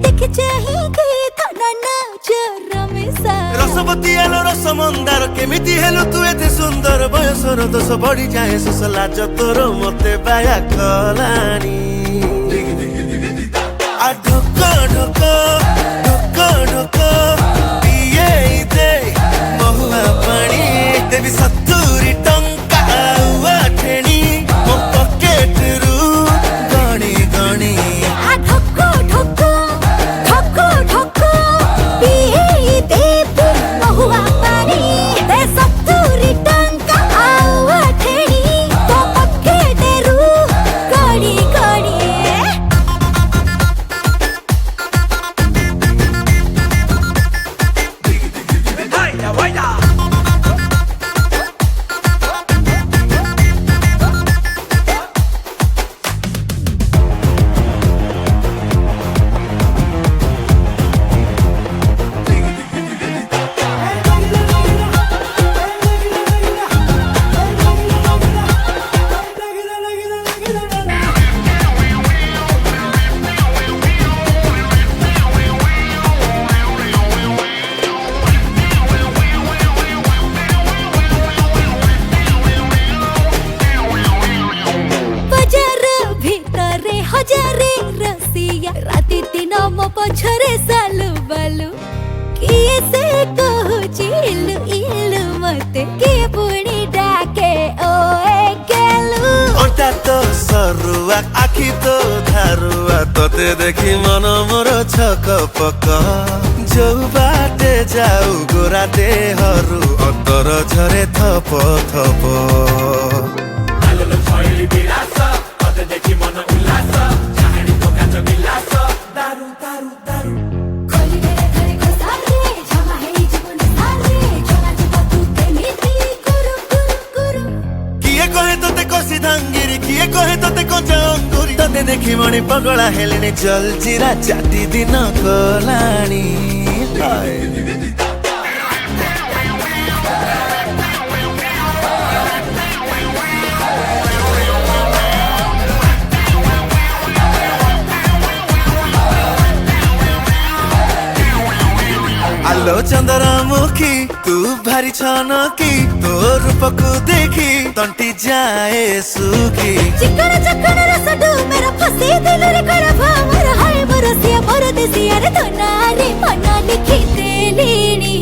देखि चाहि के तना नजर में सा रसवती आलो रस मंदार केमिति हेलु तू एते सुंदर बयसर दोष बढ़ी जाए सोस लाज तोर मते बाया कलानी आ ढोक ढोक ढोक ढोक पिए दे महुआ पानी देवी 70 टंका आउआ ठेणी मो पॉकेट रु गणी गणी आ ढोक ढोक ढोक ढोक पिए दे महुआ पानी दे 70 टंका आउआ ठेणी तो पॉकेट रु गणी गणी हजारे रसिया राति दिन मो पछरे सालु बालु किए से कहूची इलु इलु मते किए पुणी डाके ओए केलु अंटा तो सरुआ आखि तो धारुआ तोते देखि मन मोर छक पक जो बाटे जाऊ गोरा देहरु अंतर झरे थप थप किए कहे तोते कंचा अंगुरी तोते देखि मणि पगला हेलेनी जल जीरा चाटी दिन कलानी आलो चंद्रमुखी तू भारी छनकी तो रूपको देखी तंटी जाए सुखी चिकन चकन रस डू मेरा फसी दिल रे कर भावर हाय बरसिया मोर देसिया रे धना रे मना लिखी देलीनी